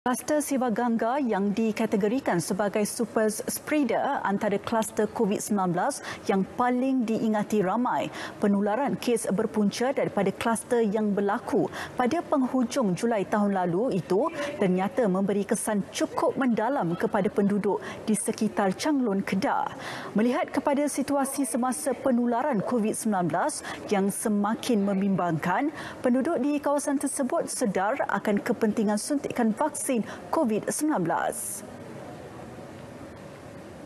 Kluster Siva Gangga yang dikategorikan sebagai super spreader antara kluster COVID-19 yang paling diingati ramai. Penularan kes berpunca daripada kluster yang berlaku pada penghujung Julai tahun lalu itu ternyata memberi kesan cukup mendalam kepada penduduk di sekitar Changlun, Kedah. Melihat kepada situasi semasa penularan COVID-19 yang semakin membimbangkan, penduduk di kawasan tersebut sedar akan kepentingan suntikan vaksin COVID-19.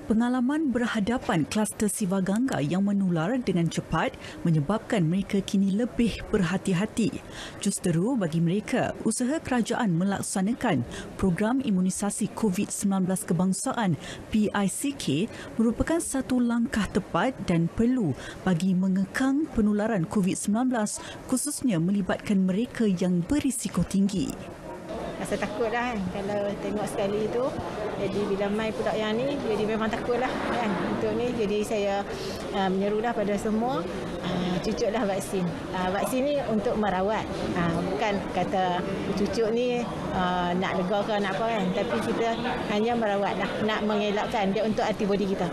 Pengalaman berhadapan kluster Siva Gangga yang menular dengan cepat menyebabkan mereka kini lebih berhati-hati. Justeru bagi mereka, usaha kerajaan melaksanakan program imunisasi COVID-19 kebangsaan PICK merupakan satu langkah tepat dan perlu bagi mengekang penularan COVID-19 khususnya melibatkan mereka yang berisiko tinggi. Rasa takut lah kan kalau tengok sekali tu. Jadi bila mai pula yang ni, jadi memang takut lah kan untuk ni. Jadi saya menyerulah pada semua cucuklah vaksin. Vaksin ni untuk merawat. Bukan kata cucuk ni nak lega ke nak apa kan. Tapi kita hanya merawat lah. Nak mengelakkan dia untuk antibody kita.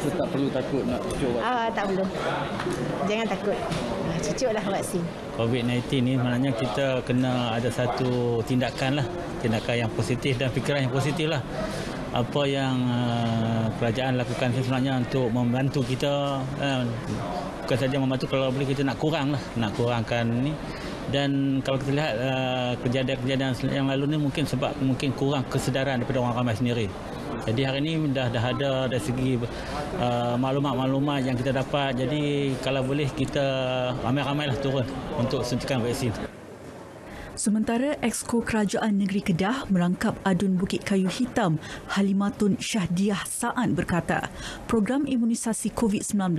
So, tak perlu takut nak cucuk vaksin? Tak perlu. Jangan takut. Cucuklah vaksin. COVID-19 ni maknanya kita kena ada satu tindakan yang positif dan fikiran yang positif lah. Apa yang kerajaan lakukan sebenarnya untuk membantu kita, bukan saja membantu, kalau boleh kita nak kurangkan ni. Dan kalau kita lihat kejadian-kejadian yang lalu ni mungkin kurang kesedaran daripada orang ramai sendiri. Jadi hari ini dah ada dari segi maklumat-maklumat yang kita dapat. Jadi kalau boleh kita ramai-ramailah turun untuk suntikan vaksin. Sementara Exco Kerajaan Negeri Kedah merangkap Adun Bukit Kayu Hitam Halimatun Syahdiah Sa'an berkata, program imunisasi COVID-19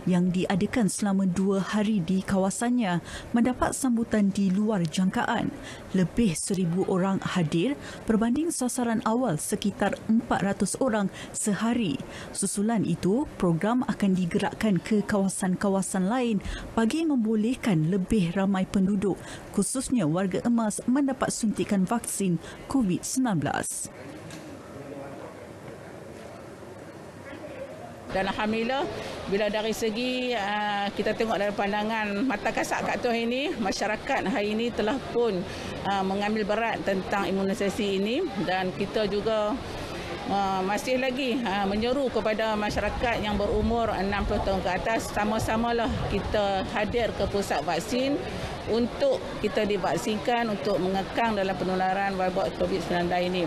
yang diadakan selama 2 hari di kawasannya mendapat sambutan di luar jangkaan. Lebih 1,000 orang hadir berbanding sasaran awal sekitar 400 orang sehari. Susulan itu, program akan digerakkan ke kawasan-kawasan lain bagi membolehkan lebih ramai penduduk, khususnya warga emas mendapat suntikan vaksin COVID-19. Dan alhamdulillah, bila dari segi kita tengok dari pandangan mata kasat kat tu ini, masyarakat hari ini telah pun mengambil berat tentang imunisasi ini, dan kita juga masih lagi menyeru kepada masyarakat yang berumur 60 tahun ke atas, sama-samalah kita hadir ke pusat vaksin untuk kita divaksinkan untuk mengekang dalam penularan wabak COVID-19 ini.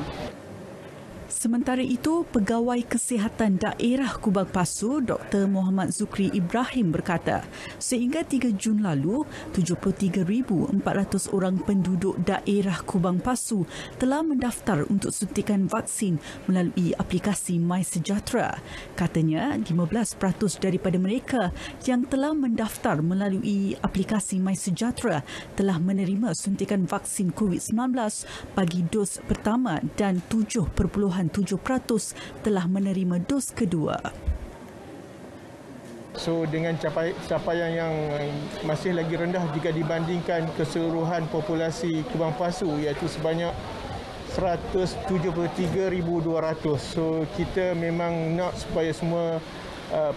Sementara itu, Pegawai Kesihatan Daerah Kubang Pasu, Dr. Muhammad Zukri Ibrahim berkata, sehingga 3 Jun lalu, 73,400 orang penduduk daerah Kubang Pasu telah mendaftar untuk suntikan vaksin melalui aplikasi MySejahtera. Katanya, 15% daripada mereka yang telah mendaftar melalui aplikasi MySejahtera telah menerima suntikan vaksin COVID-19 bagi dos pertama dan 7% telah menerima dos kedua. So dengan capaian yang masih lagi rendah jika dibandingkan keseluruhan populasi Kubang Pasu, iaitu sebanyak 173,200. So kita memang nak supaya semua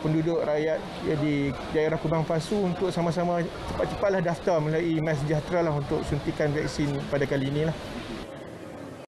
penduduk rakyat di daerah Kubang Pasu untuk sama-sama cepat-cepatlah daftar melalui MySejahtera lah untuk suntikan vaksin pada kali ini lah.